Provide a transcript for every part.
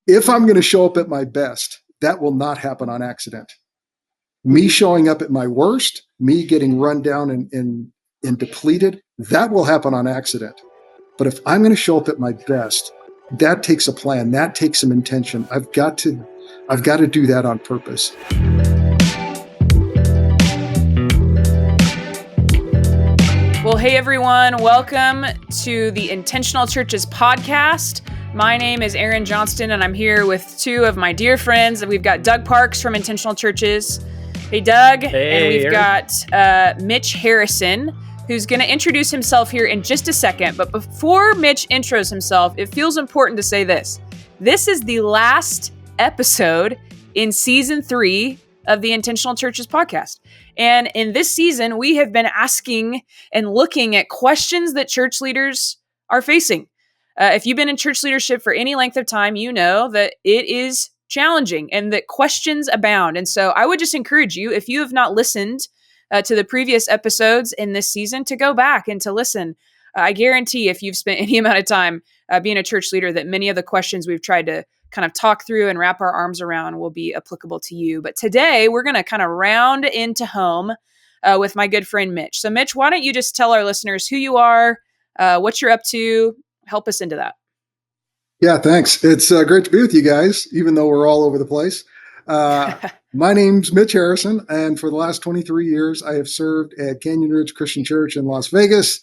if I'm going to show up at my best, that will not happen on accident. Me showing up at my worst, me getting run down and depleted, that will happen on accident. But if I'm going to show up at my best, that takes a plan. That takes some intention. I've got to do that on purpose. Well, hey everyone, welcome to the Intentional Churches podcast. My name is Erin Johnston, and I'm here with two of my dear friends. We've got Doug Parks from Intentional Churches. Hey, Doug. Hey, and we've Erin. got Mitch Harrison, who's going to introduce himself here in just a second. But before Mitch intros himself, it feels important to say this. This is the last episode in season 3 of the Intentional Churches podcast. And in this season, we have been asking and looking at questions that church leaders are facing. If you've been in church leadership for any length of time, you know that it is challenging and that questions abound. And so I would just encourage you, if you have not listened to the previous episodes in this season, to go back and to listen. I guarantee if you've spent any amount of time being a church leader, that many of the questions we've tried to kind of talk through and wrap our arms around will be applicable to you. But today we're going to kind of round into home with my good friend Mitch. So Mitch, why don't you just tell our listeners who you are, what you're up to, help us into that. Yeah, thanks. It's great to be with you guys, even though we're all over the place. My name's Mitch Harrison, and for the last 23 years, I have served at Canyon Ridge Christian Church in Las Vegas.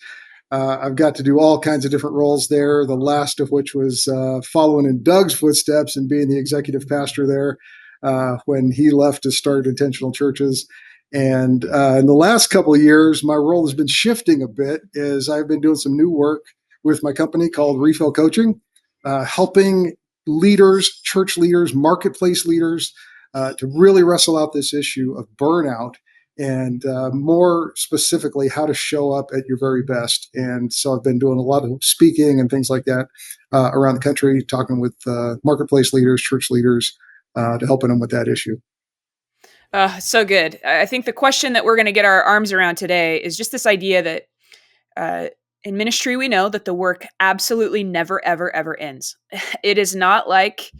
I've got to do all kinds of different roles there, the last of which was following in Doug's footsteps and being the executive pastor there when he left to start Intentional Churches. And in the last couple of years, my role has been shifting a bit as I've been doing some new work with my company called Refill Coaching, helping leaders, church leaders, marketplace leaders to really wrestle out this issue of burnout and more specifically, how to show up at your very best. And so I've been doing a lot of speaking and things like that around the country, talking with marketplace leaders, church leaders, to helping them with that issue. So good. I think the question that we're going to get our arms around today is just this idea that in ministry, we know that the work absolutely never, ever, ever ends. It is not like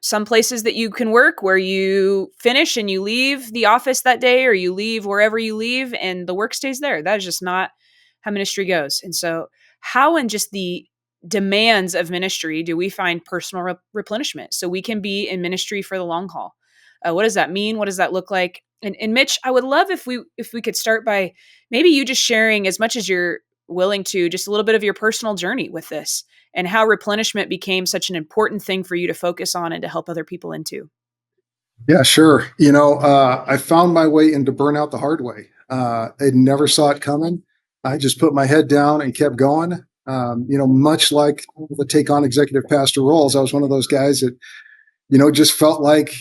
some places that you can work where you finish and you leave the office that day, or you leave wherever you leave and the work stays there. That is just not how ministry goes. And so how in just the demands of ministry do we find personal replenishment so we can be in ministry for the long haul? What does that mean? What does that look like? And Mitch, I would love if we could start by maybe you just sharing, as much as you're willing to, just a little bit of your personal journey with this and how replenishment became such an important thing for you to focus on and to help other people into. Yeah, sure. I found my way into burnout the hard way. I never saw it coming. I just put my head down and kept going. Much like the take on executive pastor roles, I was one of those guys that, just felt like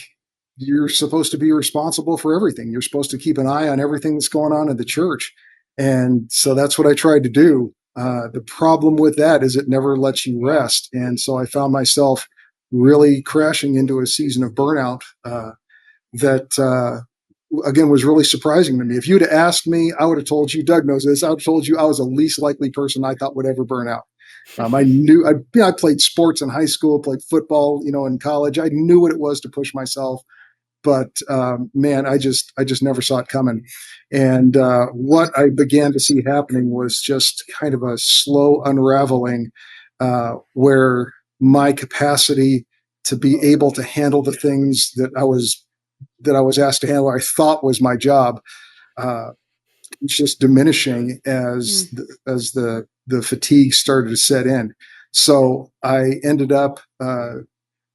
you're supposed to be responsible for everything. You're supposed to keep an eye on everything that's going on in the church. And so that's what I tried to do. The problem with that is it never lets you rest. And so I found myself really crashing into a season of burnout that, again, was really surprising to me. If you'd asked me, I would have told you, Doug knows this, I would have told you I was the least likely person I thought would ever burn out. I played sports in high school, played football, in college. I knew what it was to push myself. But man, I just never saw it coming. And what I began to see happening was just kind of a slow unraveling where my capacity to be able to handle the things that I was asked to handle, I thought was my job, it's just diminishing as the fatigue started to set in. So I ended up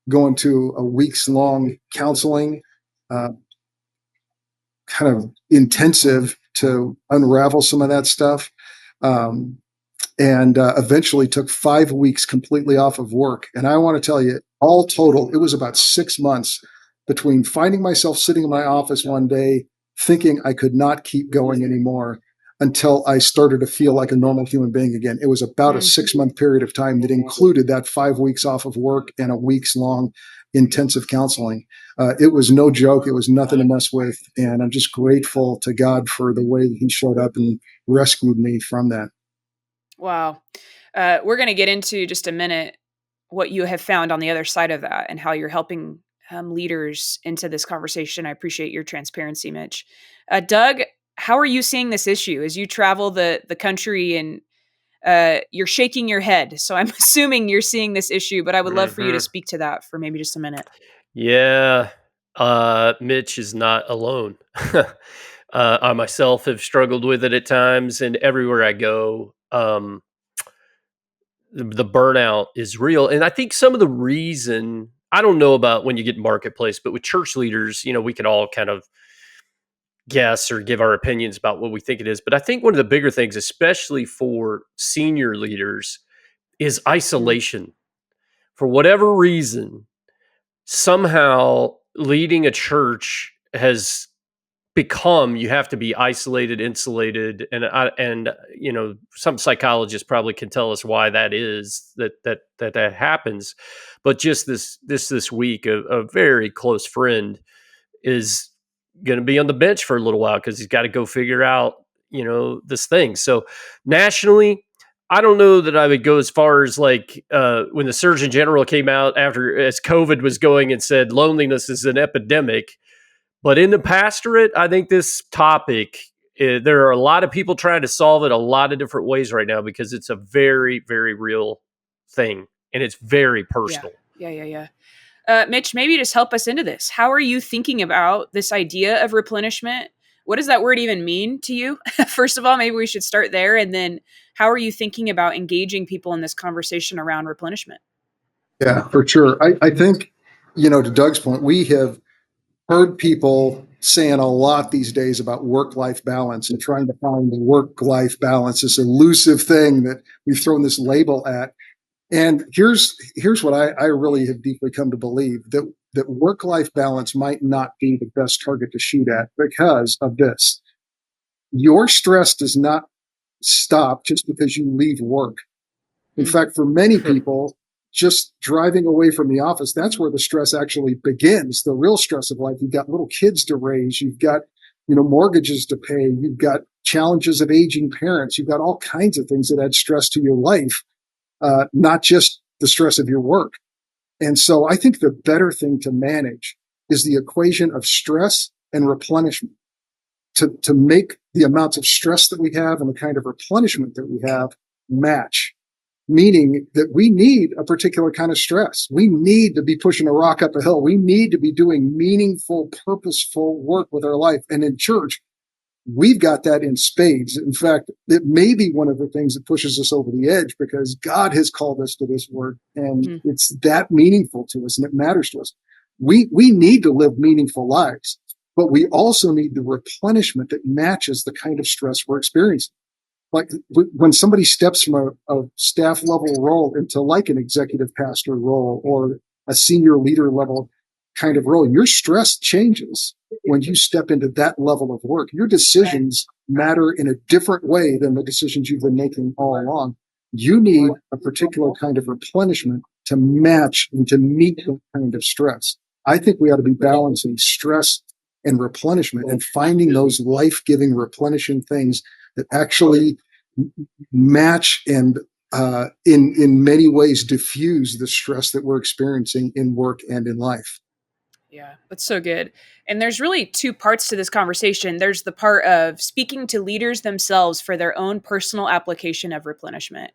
going to a week's long counseling, kind of intensive to unravel some of that stuff. And eventually took 5 weeks completely off of work. And I want to tell you, all total, it was about 6 months between finding myself sitting in my office one day, thinking I could not keep going anymore, until I started to feel like a normal human being again. It was about a 6-month period of time that included that 5 weeks off of work and a week's long intensive counseling. It was no joke. It was nothing to mess with. And I'm just grateful to God for the way that he showed up and rescued me from that. Wow. We're going to get into just a minute what you have found on the other side of that and how you're helping leaders into this conversation. I appreciate your transparency, Mitch. Doug, how are you seeing this issue as you travel the country, and you're shaking your head? So I'm assuming you're seeing this issue, but I would love for you to speak to that for maybe just a minute. Yeah. Mitch is not alone. I myself have struggled with it at times, and everywhere I go, the burnout is real. And I think some of the reason, I don't know about when you get marketplace, but with church leaders, we can all kind of guess or give our opinions about what we think it is. But I think one of the bigger things, especially for senior leaders, is isolation. For whatever reason, somehow leading a church has become, you have to be isolated, insulated, and some psychologists probably can tell us why that is, that happens. But just this week, a very close friend is going to be on the bench for a little while because he's got to go figure out this thing. So nationally, I don't know that I would go as far as like when the Surgeon General came out as COVID was going and said loneliness is an epidemic. But in the pastorate, I think this topic, there are a lot of people trying to solve it a lot of different ways right now because it's a very, very real thing and it's very personal. Yeah. Mitch, maybe just help us into this. How are you thinking about this idea of replenishment? What does that word even mean to you? First of all, maybe we should start there. And then how are you thinking about engaging people in this conversation around replenishment? Yeah, for sure. I think, to Doug's point, we have heard people saying a lot these days about work-life balance and trying to find the work-life balance, this elusive thing that we've thrown this label at. And here's what I really have deeply come to believe, that work-life balance might not be the best target to shoot at because of this. Your stress does not stop just because you leave work. In fact, for many people, just driving away from the office, that's where the stress actually begins. The real stress of life. You've got little kids to raise. You've got, mortgages to pay. You've got challenges of aging parents. You've got all kinds of things that add stress to your life, not just the stress of your work. And so I think the better thing to manage is the equation of stress and replenishment to make the amounts of stress that we have and the kind of replenishment that we have match. Meaning that we need a particular kind of stress. We need to be pushing a rock up a hill. We need to be doing meaningful, purposeful work with our life. And in church, we've got that in spades. In fact, it may be one of the things that pushes us over the edge because God has called us to this work and it's that meaningful to us and it matters to us. We need to live meaningful lives, but we also need the replenishment that matches the kind of stress we're experiencing. Like when somebody steps from a staff level role into like an executive pastor role or a senior leader level kind of role, your stress changes when you step into that level of work. Your decisions matter in a different way than the decisions you've been making all along. You need a particular kind of replenishment to match and to meet that kind of stress. I think we ought to be balancing stress and replenishment and finding those life-giving, replenishing things that actually match and in many ways diffuse the stress that we're experiencing in work and in life. Yeah, that's so good. And there's really two parts to this conversation. There's the part of speaking to leaders themselves for their own personal application of replenishment.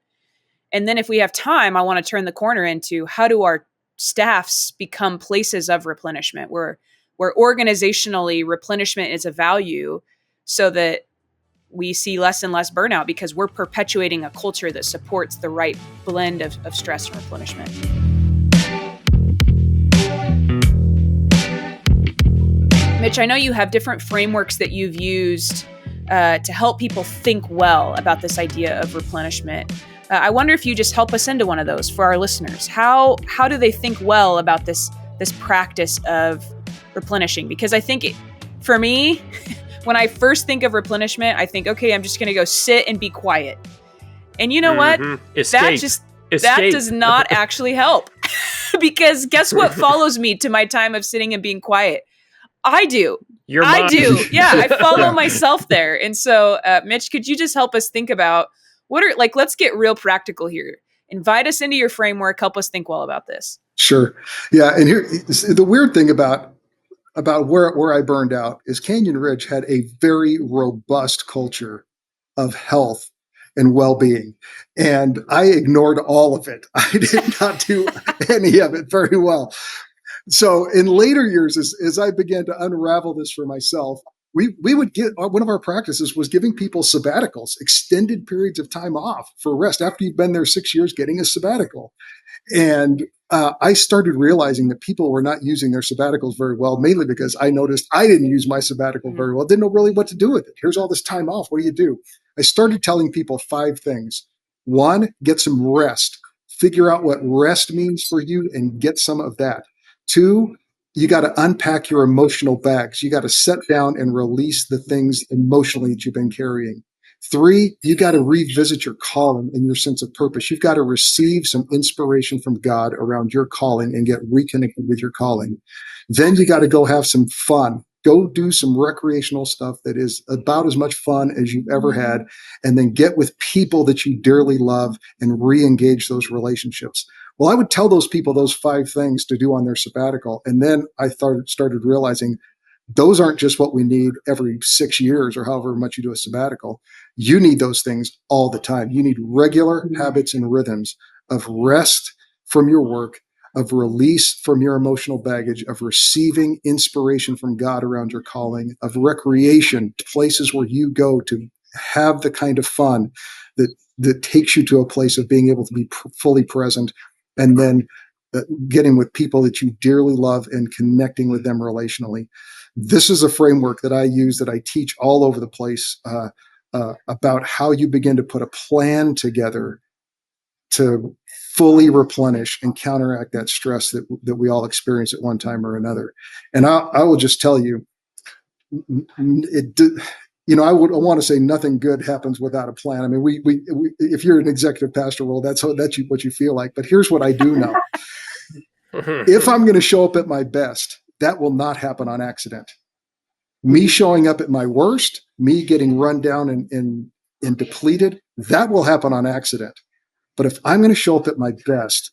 And then if we have time, I want to turn the corner into how do our staffs become places of replenishment where organizationally replenishment is a value so that we see less and less burnout because we're perpetuating a culture that supports the right blend of stress and replenishment. Mitch, I know you have different frameworks that you've used to help people think well about this idea of replenishment. I wonder if you just help us into one of those for our listeners. How do they think well about this practice of replenishing? Because I think for me, when I first think of replenishment, I think, okay, I'm just going to go sit and be quiet. And you know what? Escape. That does not actually help. Because guess what follows me to my time of sitting and being quiet? I do. I do. Yeah, I follow myself there. And so, Mitch, could you just help us think about let's get real practical here Invite us into your framework. Help us think well about this. Sure. Yeah. And here, the weird thing about where I burned out is Canyon Ridge had a very robust culture of health and well-being. And I ignored all of it. I did not do any of it very well. So in later years, as I began to unravel this for myself, we would get, one of our practices was giving people sabbaticals, extended periods of time off for rest. After you've been there 6 years, getting a sabbatical. And I started realizing that people were not using their sabbaticals very well, mainly because I noticed I didn't use my sabbatical very well, didn't know really what to do with it. Here's all this time off. What do you do? I started telling people 5 things. 1, get some rest. Figure out what rest means for you and get some of that. 2, you got to unpack your emotional bags. You got to sit down and release the things emotionally that you've been carrying. 3, you got to revisit your calling and your sense of purpose. You've got to receive some inspiration from God around your calling and get reconnected with your calling. Then you got to go have some fun. Go do some recreational stuff that is about as much fun as you've ever had, and then get with people that you dearly love and re-engage those relationships. Well, I would tell those people those 5 things to do on their sabbatical. And then I started realizing those aren't just what we need every 6 years or however much you do a sabbatical. You need those things all the time. You need regular habits and rhythms of rest from your work, of release from your emotional baggage, of receiving inspiration from God around your calling, of recreation, places where you go to have the kind of fun that takes you to a place of being able to be fully present, and then getting with people that you dearly love and connecting with them relationally. This is a framework that I use, that I teach all over the place, about how you begin to put a plan together to fully replenish and counteract that stress that we all experience at one time or another. And I will just tell you, I want to say nothing good happens without a plan. I mean, we if you're an executive pastor role, that's what you feel like. But here's what I do know. If I'm going to show up at my best, that will not happen on accident. Me showing up at my worst, me getting run down and depleted, that will happen on accident. But if I'm going to show up at my best,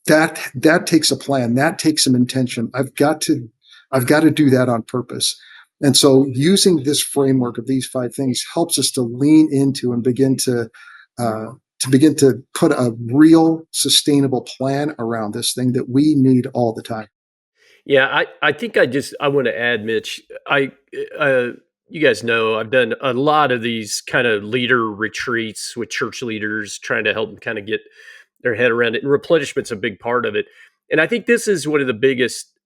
that takes a plan. That takes some intention. I've got to do that on purpose. And so using this framework of these 5 things helps us to lean into and begin to put a real sustainable plan around this thing that we need all the time. Yeah, I think I want to add, Mitch. You guys know I've done a lot of these kind of leader retreats with church leaders, trying to help them kind of get their head around it. And replenishment's a big part of it. And I think this is one of the biggest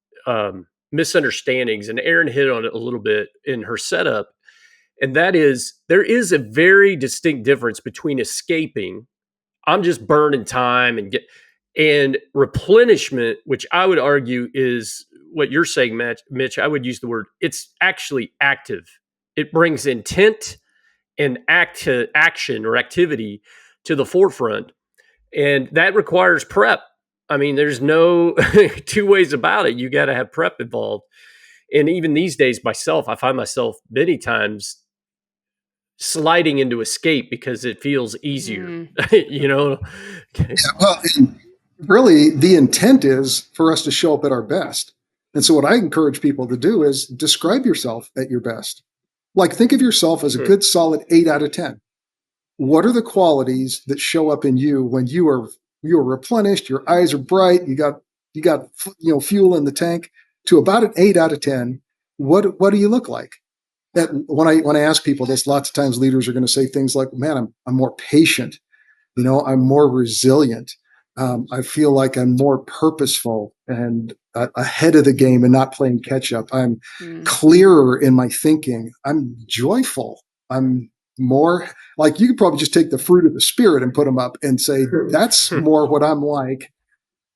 misunderstandings. And Erin hit on it a little bit in her setup. And that is, there is a very distinct difference between escaping. I'm just burning time and replenishment, which I would argue is what you're saying, Mitch. I would use the word, it's actually active. It brings intent and action or activity to the forefront. And that requires prep. I mean, there's no 2 ways about it. You got to have prep involved. And even these days myself, I find myself many times sliding into escape because it feels easier, Yeah, well, really, the intent is for us to show up at our best. And so what I encourage people to do is describe yourself at your best. Like, think of yourself as a good, solid 8 out of 10. What are the qualities that show up in you when you are replenished, your eyes are bright, you got fuel in the tank, to about an 8 out of 10? What do you look like? That when I ask people this, lots of times leaders are going to say things like, "Man, I'm more patient. I'm more resilient. I feel like I'm more purposeful and ahead of the game and not playing catch up. I'm clearer in my thinking. I'm joyful. I'm more," like, you could probably just take the fruit of the spirit and put them up and say, that's more what I'm like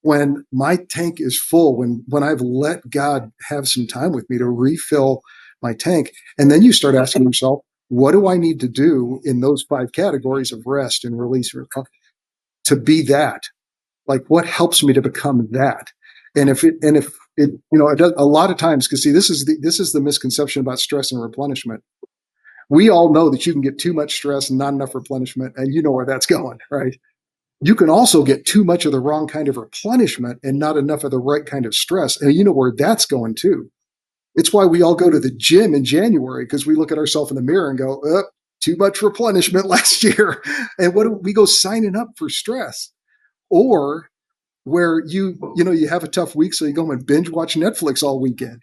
when my tank is full, when I've let God have some time with me to refill my tank. And then you start asking yourself, what do I need to do in those 5 categories of rest and release to be that? Like, what helps me to become that? And if it does a lot of times, because see, this is the misconception about stress and replenishment. We all know that you can get too much stress and not enough replenishment, and you know where that's going, right? You can also get too much of the wrong kind of replenishment and not enough of the right kind of stress. And you know where that's going too. It's why we all go to the gym in January, because we look at ourselves in the mirror and go, too much replenishment last year. And what do we go signing up for stress? Or where you have a tough week, so you go and binge watch Netflix all weekend.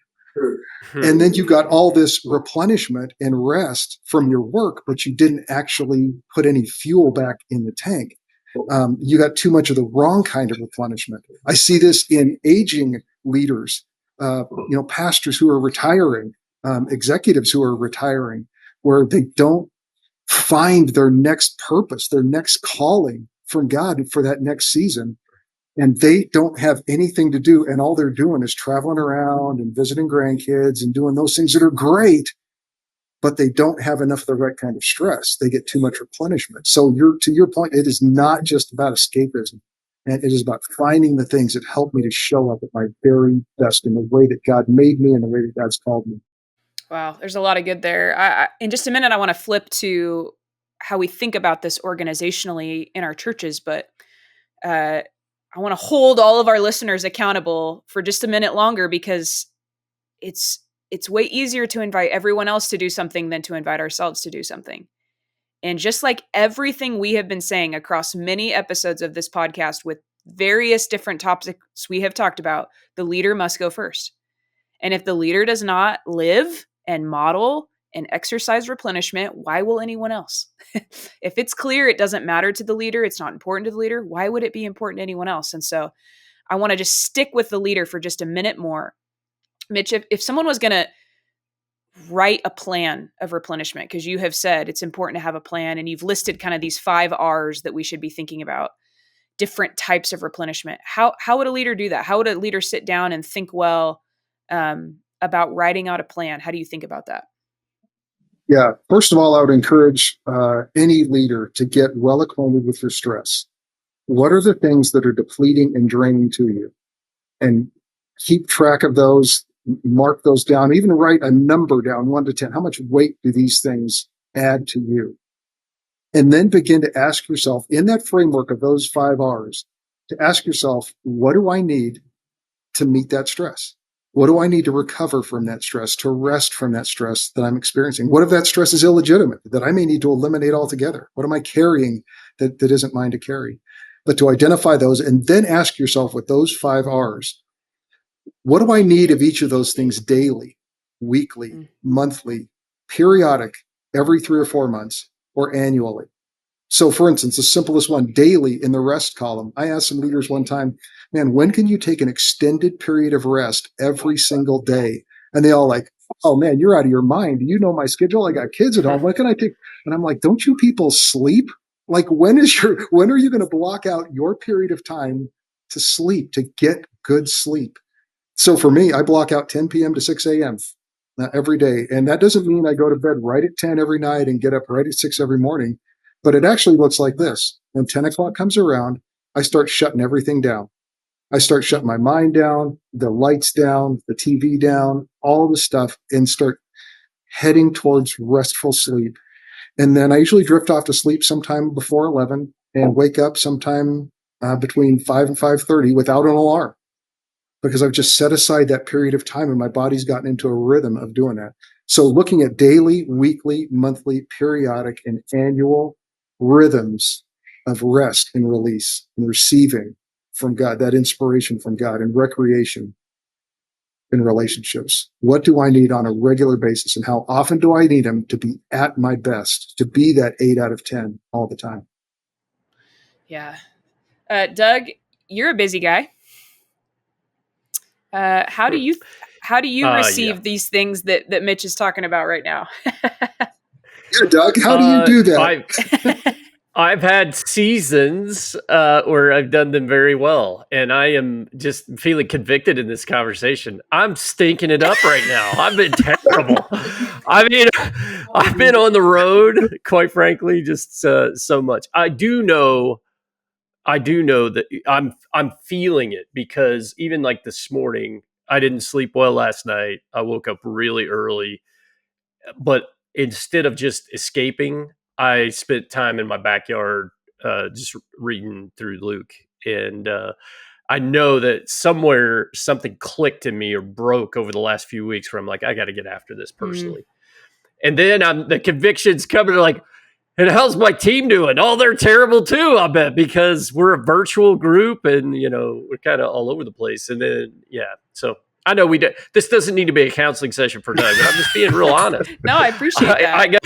And then you got all this replenishment and rest from your work, but you didn't actually put any fuel back in the tank. You got too much of the wrong kind of replenishment. I see this in aging leaders, pastors who are retiring, executives who are retiring, where they don't find their next purpose, their next calling from God for that next season. And they don't have anything to do. And all they're doing is traveling around and visiting grandkids and doing those things that are great, but they don't have enough of the right kind of stress. They get too much replenishment. So to your point, it is not just about escapism. And it is about finding the things that help me to show up at my very best in the way that God made me and the way that God's called me. Wow, there's a lot of good there. In just a minute, I want to flip to how we think about this organizationally in our churches, but I want to hold all of our listeners accountable for just a minute longer, because it's way easier to invite everyone else to do something than to invite ourselves to do something. And just like everything we have been saying across many episodes of this podcast with various different topics we have talked about, the leader must go first. And if the leader does not live and model and exercise replenishment, why will anyone else? If it's clear it doesn't matter to the leader, it's not important to the leader, why would it be important to anyone else? And so I want to just stick with the leader for just a minute more. Mitch, if someone was going to write a plan of replenishment, because you have said it's important to have a plan, and you've listed kind of these 5 R's that we should be thinking about, different types of replenishment. How would a leader do that? How would a leader sit down and think well about writing out a plan? How do you think about that? Yeah. First of all, I would encourage any leader to get well acquainted with your stress. What are the things that are depleting and draining to you? And keep track of those, mark those down, even write a number down, 1 to 10. How much weight do these things add to you? And then begin to ask yourself, in that framework of those 5 R's, to ask yourself, what do I need to meet that stress? What do I need to recover from that stress, to rest from that stress that I'm experiencing? What if that stress is illegitimate, that I may need to eliminate altogether? What am I carrying that isn't mine to carry? But to identify those and then ask yourself with those 5 R's, what do I need of each of those things daily, weekly, monthly, periodic, every 3 or 4 months, or annually? So for instance, the simplest one, daily in the rest column. I asked some leaders one time, man, when can you take an extended period of rest every single day? And they all like, oh man, you're out of your mind. You know my schedule. I got kids at home. When can I take? And I'm like, don't you people sleep? Like, when are you going to block out your period of time to sleep, to get good sleep? So for me, I block out 10 p.m. to 6 a.m. Every day. And that doesn't mean I go to bed right at 10 every night and get up right at 6 every morning. But it actually looks like this. When 10 o'clock comes around, I start shutting everything down. I start shutting my mind down, the lights down, the TV down, all the stuff, and start heading towards restful sleep. And then I usually drift off to sleep sometime before 11 and wake up sometime between 5 and 5:30 without an alarm, because I've just set aside that period of time and my body's gotten into a rhythm of doing that. So looking at daily, weekly, monthly, periodic, and annual rhythms of rest and release and receiving from God, that inspiration from God, and recreation in relationships. What do I need on a regular basis, and how often do I need them to be at my best, to be that 8 out of 10 all the time? Yeah. Doug, you're a busy guy. How do you receive these things that Mitch is talking about right now? Yeah, Doug, how do you do that? I've had seasons where I've done them very well, and I am just feeling convicted in this conversation. I'm stinking it up right now. I've been terrible. I mean, I've been on the road, quite frankly, just so much. I do know that I'm feeling it, because even like this morning, I didn't sleep well last night. I woke up really early, but instead of just escaping, I spent time in my backyard just reading through Luke. And I know that somewhere something clicked in me or broke over the last few weeks where I'm like, I got to get after this personally. And then the convictions coming like, and how's my team doing? Oh, they're terrible too, I bet, because we're a virtual group and, we're kind of all over the place. And then, so I know this doesn't need to be a counseling session for Doug, but I'm just being real honest. No, I appreciate that.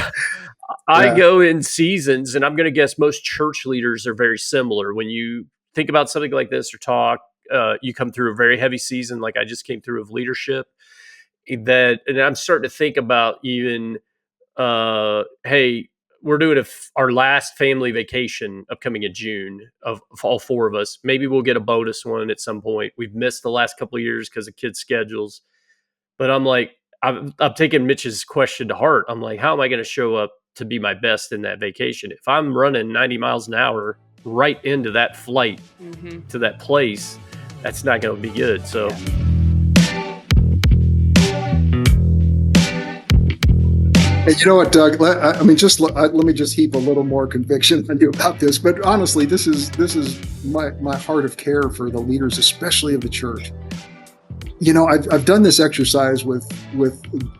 I go in seasons, and I'm going to guess most church leaders are very similar. When you think about something like this or talk, you come through a very heavy season, like I just came through of leadership. And I'm starting to think about even, hey, we're doing our last family vacation upcoming in June of all four of us. Maybe we'll get a bonus one at some point. We've missed the last couple of years because of kids' schedules. But I'm like, I'm taking Mitch's question to heart. I'm like, how am I going to show up to be my best in that vacation? If I'm running 90 miles an hour right into that flight to that place, that's not going to be good. So. Hey, you know what, Doug? Let me just heap a little more conviction on you about this. But honestly, this is my heart of care for the leaders, especially of the church. I've done this exercise with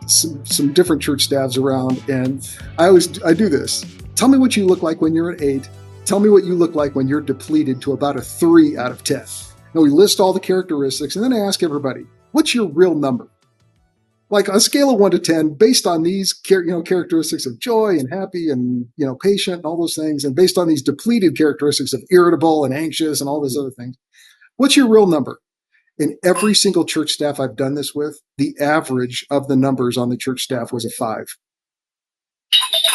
some different church staffs around, and I do this. Tell me what you look like when you're an 8. Tell me what you look like when you're depleted to about a 3 out of 10. Now we list all the characteristics, and then I ask everybody, what's your real number? Like on a scale of 1 to 10, based on these characteristics of joy and happy and patient and all those things, and based on these depleted characteristics of irritable and anxious and all those other things, what's your real number? In every single church staff I've done this with, the average of the numbers on the church staff was a 5.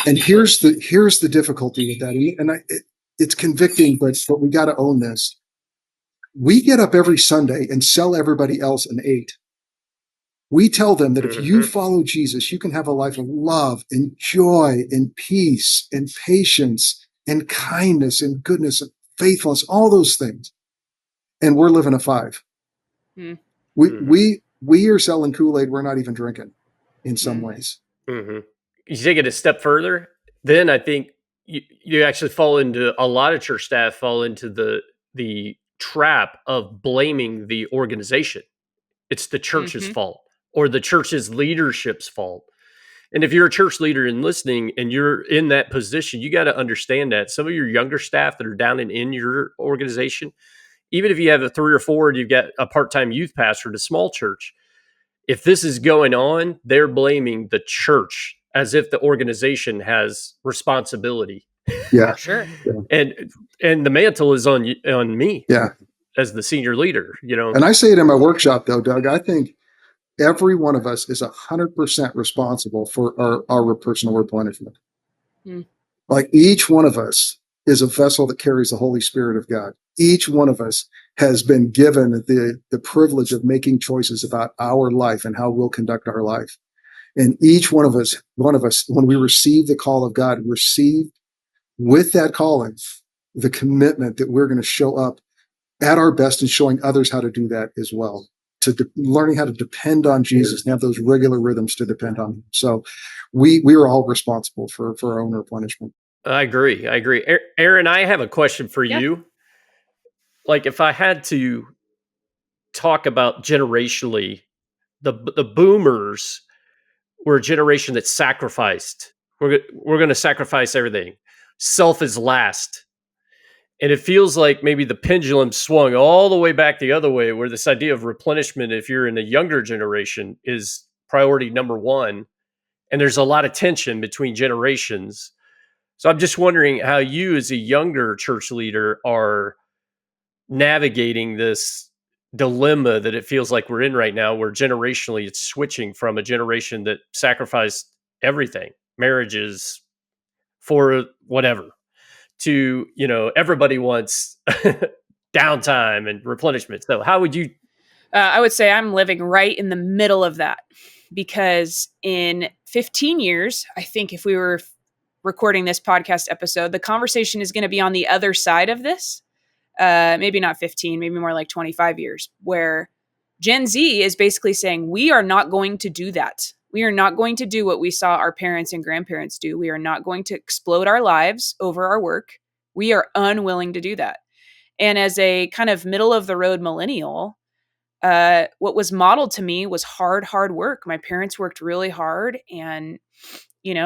And here's the difficulty with that, and it's convicting, but we got to own this. We get up every Sunday and sell everybody else an 8. We tell them that if you follow Jesus, you can have a life of love and joy and peace and patience and kindness and goodness and faithfulness, all those things. And we're living a 5. We are selling Kool-Aid we're not even drinking in some ways. You take it a step further, then I think you actually a lot of church staff fall into the trap of blaming the organization. It's the church's fault or the church's leadership's fault. And if you're a church leader and listening and you're in that position, you got to understand that some of your younger staff that are down and in your organization, even if you have a 3 or 4 and you've got a part-time youth pastor at a small church, if this is going on, they're blaming the church as if the organization has responsibility. Yeah, sure. Yeah. And the mantle is on me. Yeah, as the senior leader, And I say it in my workshop, though, Doug. I think every one of us is 100% responsible for our personal replenishment. Like each one of us is a vessel that carries the Holy Spirit of God. Each one of us has been given the privilege of making choices about our life and how we'll conduct our life. And each one of us, when we receive the call of God, received with that calling the commitment that we're going to show up at our best and showing others how to do that as well, learning how to depend on Jesus and have those regular rhythms to depend on him. So we are all responsible for our own replenishment. I agree. Erin, I have a question for you. Like if I had to talk about generationally, the boomers were a generation that sacrificed. We're going to sacrifice everything. Self is last. And it feels like maybe the pendulum swung all the way back the other way, where this idea of replenishment, if you're in the younger generation, is priority number 1. And there's a lot of tension between generations. So I'm just wondering how you, as a younger church leader, are navigating this dilemma that it feels like we're in right now, where generationally it's switching from a generation that sacrificed everything, marriages, for whatever, to, everybody wants downtime and replenishment. So how would you? I would say I'm living right in the middle of that, because in 15 years, I think if we were recording this podcast episode, the conversation is going to be on the other side of this. Maybe not 15, maybe more like 25 years, where Gen Z is basically saying, we are not going to do that. We are not going to do what we saw our parents and grandparents do. We are not going to explode our lives over our work. We are unwilling to do that. And as a kind of middle of the road millennial, what was modeled to me was hard work. My parents worked really hard, and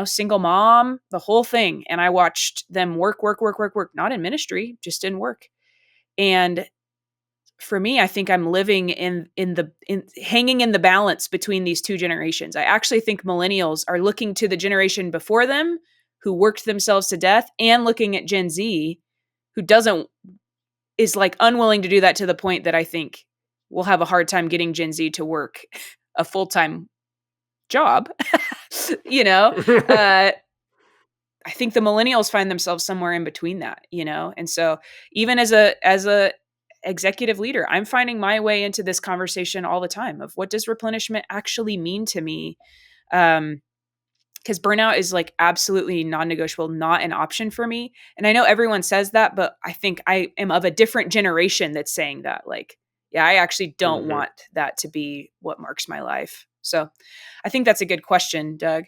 single mom, the whole thing. And I watched them work, not in ministry, just in work. And for me, I think I'm living in hanging in the balance between these two generations. I actually think millennials are looking to the generation before them who worked themselves to death, and looking at Gen Z who is like unwilling to do that, to the point that I think we'll have a hard time getting Gen Z to work a full-time job. I think the millennials find themselves somewhere in between that, and so even as a executive leader, I'm finding my way into this conversation all the time of what does replenishment actually mean to me? Because burnout is like absolutely non-negotiable, not an option for me. And I know everyone says that, but I think I am of a different generation that's saying that. Like, yeah, I actually don't want that to be what marks my life. So I think that's a good question, Doug.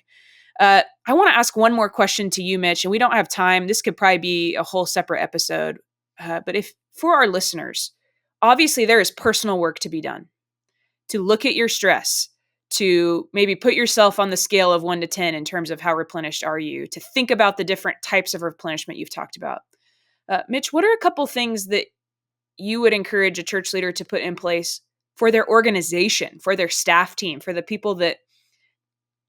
I want to ask one more question to you, Mitch, and we don't have time. This could probably be a whole separate episode. But if for our listeners, obviously there is personal work to be done, to look at your stress, to maybe put yourself on the scale of 1 to 10 in terms of how replenished are you, to think about the different types of replenishment you've talked about. Mitch, what are a couple things that you would encourage a church leader to put in place for their organization, for their staff team, for the people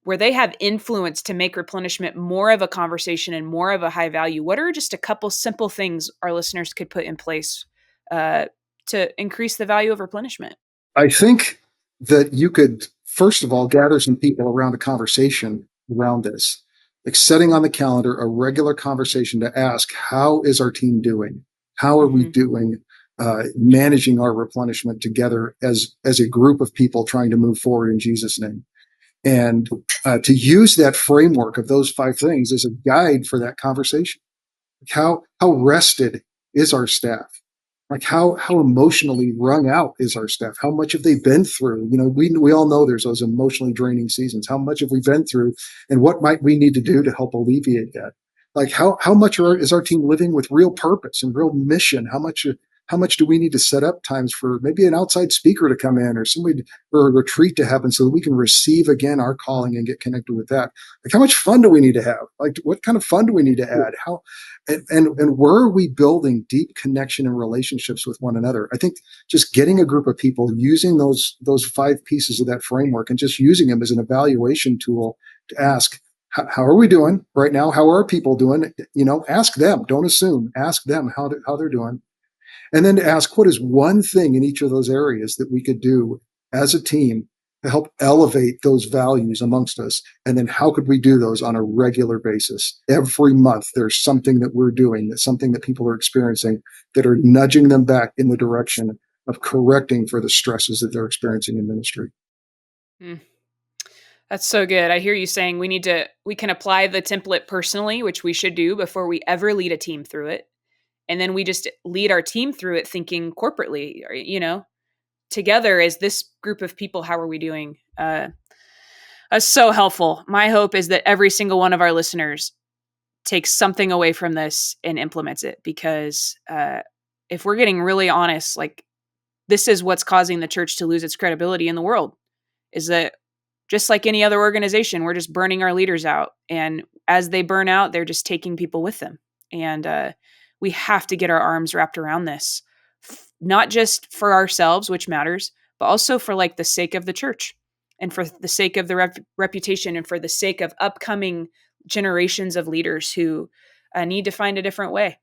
where they have influence to make replenishment more of a conversation and more of a high value? What are just a couple simple things our listeners could put in place to increase the value of replenishment? I think that you could, first of all, gather some people around a conversation around this, like setting on the calendar a regular conversation to ask, how is our team doing? How are we doing managing our replenishment together as a group of people trying to move forward in Jesus' name? And to use that framework of those 5 things as a guide for that conversation. How rested is our staff? Like how emotionally wrung out is our staff? How much have they been through? We all know there's those emotionally draining seasons. How much have we been through, and what might we need to do to help alleviate that? Like how much is our team living with real purpose and real mission? How much do we need to set up times for maybe an outside speaker to come in, or somebody, or a retreat to happen, so that we can receive again our calling and get connected with that? Like how much fun do we need to have? Like what kind of fun do we need to add? How and where are we building deep connection and relationships with one another? I think just getting a group of people using those 5 pieces of that framework and just using them as an evaluation tool to ask, how are we doing right now? How are people doing? Ask them. Don't assume. Ask them how they're doing. And then to ask, what is one thing in each of those areas that we could do as a team to help elevate those values amongst us? And then how could we do those on a regular basis? Every month, there's something that we're doing, that's something that people are experiencing that are nudging them back in the direction of correcting for the stresses that they're experiencing in ministry. That's so good. I hear you saying we can apply the template personally, which we should do before we ever lead a team through it. And then we just lead our team through it thinking corporately, together as this group of people, how are we doing? That's so helpful. My hope is that every single one of our listeners takes something away from this and implements it, because if we're getting really honest, like this is what's causing the church to lose its credibility in the world, is that just like any other organization, we're just burning our leaders out. And as they burn out, they're just taking people with them. And we have to get our arms wrapped around this, not just for ourselves, which matters, but also for like the sake of the church and for the sake of the reputation and for the sake of upcoming generations of leaders who need to find a different way.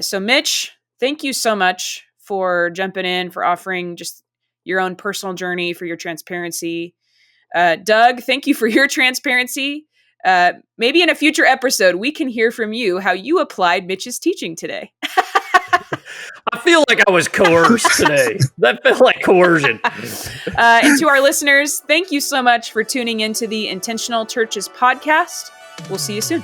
So Mitch, thank you so much for jumping in, for offering just your own personal journey, for your transparency. Doug, thank you for your transparency. Maybe in a future episode, we can hear from you how you applied Mitch's teaching today. I feel like I was coerced today. That felt like coercion. And to our listeners, thank you so much for tuning into the Intentional Churches podcast. We'll see you soon.